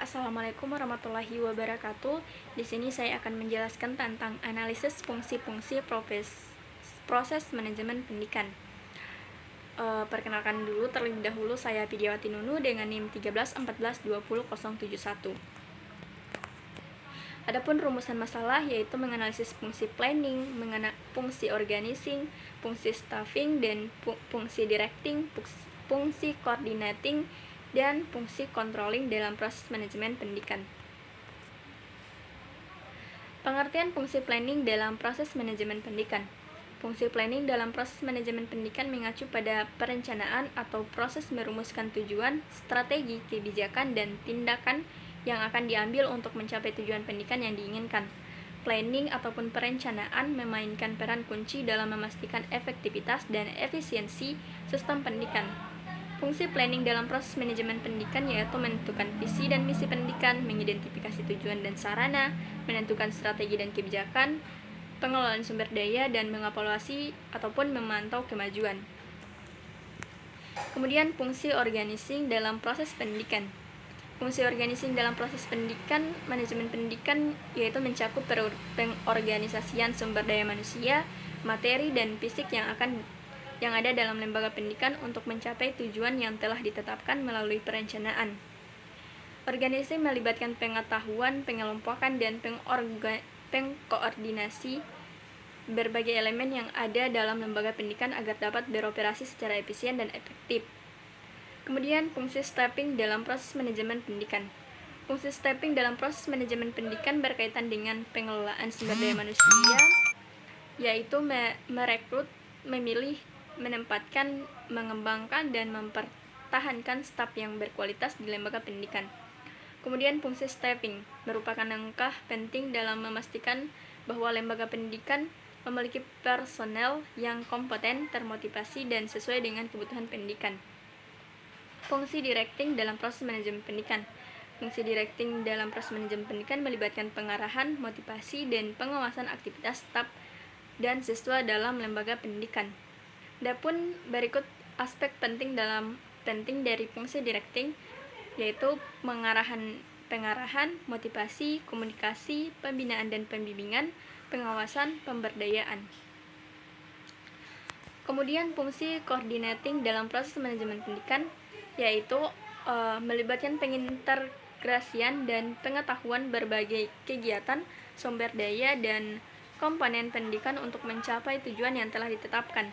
Assalamualaikum warahmatullahi wabarakatuh. Di sini saya akan menjelaskan tentang analisis fungsi-fungsi proses manajemen pendidikan. Perkenalkan dulu terlebih dahulu, saya Pidiawati Nunu dengan NIM 13142071. Adapun rumusan masalah yaitu menganalisis fungsi planning, fungsi organizing, fungsi staffing, dan fungsi directing, fungsi coordinating, dan fungsi controlling dalam proses manajemen pendidikan. Pengertian fungsi planning dalam proses manajemen pendidikan. Fungsi planning dalam proses manajemen pendidikan mengacu pada perencanaan atau proses merumuskan tujuan, strategi, kebijakan, dan tindakan yang akan diambil untuk mencapai tujuan pendidikan yang diinginkan. Planning ataupun perencanaan memainkan peran kunci dalam memastikan efektivitas dan efisiensi sistem pendidikan. Fungsi planning dalam proses manajemen pendidikan yaitu menentukan visi dan misi pendidikan, mengidentifikasi tujuan dan sarana, menentukan strategi dan kebijakan, pengelolaan sumber daya, dan mengevaluasi ataupun memantau kemajuan. Kemudian fungsi organizing dalam proses pendidikan. Fungsi organizing dalam proses pendidikan, manajemen pendidikan yaitu mencakup pengorganisasian sumber daya manusia, materi, dan fisik yang ada dalam lembaga pendidikan untuk mencapai tujuan yang telah ditetapkan melalui perencanaan. Organisasi melibatkan pengetahuan, pengelompokan, dan pengkoordinasi berbagai elemen yang ada dalam lembaga pendidikan agar dapat beroperasi secara efisien dan efektif. Kemudian fungsi stepping dalam proses manajemen pendidikan. Fungsi stepping dalam proses manajemen pendidikan berkaitan dengan pengelolaan sumber daya manusia, yaitu merekrut, memilih, menempatkan, mengembangkan, dan mempertahankan staf yang berkualitas di lembaga pendidikan. Kemudian fungsi staffing merupakan langkah penting dalam memastikan bahwa lembaga pendidikan memiliki personel yang kompeten, termotivasi, dan sesuai dengan kebutuhan pendidikan. Fungsi directing dalam proses manajemen pendidikan. Fungsi directing dalam proses manajemen pendidikan melibatkan pengarahan, motivasi, dan pengawasan aktivitas staf dan siswa dalam lembaga pendidikan. Adapun berikut aspek penting dari fungsi directing yaitu pengarahan, motivasi, komunikasi, pembinaan dan pembimbingan, pengawasan, pemberdayaan. Kemudian fungsi coordinating dalam proses manajemen pendidikan yaitu melibatkan pengintegrasian dan pengetahuan berbagai kegiatan, sumber daya, dan komponen pendidikan untuk mencapai tujuan yang telah ditetapkan.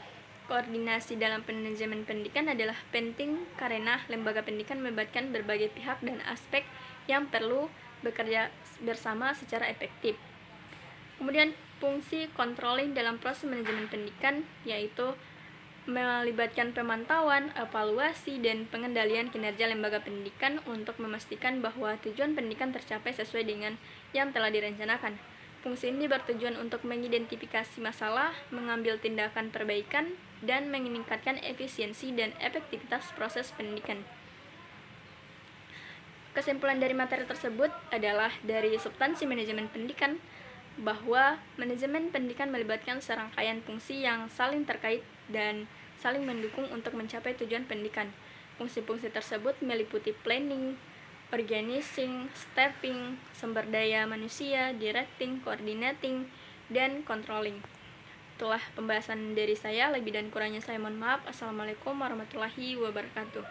Koordinasi dalam manajemen pendidikan adalah penting karena lembaga pendidikan melibatkan berbagai pihak dan aspek yang perlu bekerja bersama secara efektif. Kemudian fungsi controlling dalam proses manajemen pendidikan yaitu melibatkan pemantauan, evaluasi, dan pengendalian kinerja lembaga pendidikan untuk memastikan bahwa tujuan pendidikan tercapai sesuai dengan yang telah direncanakan. Fungsi ini bertujuan untuk mengidentifikasi masalah, mengambil tindakan perbaikan, dan meningkatkan efisiensi dan efektivitas proses pendidikan. Kesimpulan dari materi tersebut adalah dari substansi manajemen pendidikan bahwa manajemen pendidikan melibatkan serangkaian fungsi yang saling terkait dan saling mendukung untuk mencapai tujuan pendidikan. Fungsi-fungsi tersebut meliputi planning, organizing, staffing, sumber daya manusia, directing, coordinating, dan controlling. Itulah pembahasan dari saya, lebih dan kurangnya saya mohon maaf. Assalamualaikum warahmatullahi wabarakatuh.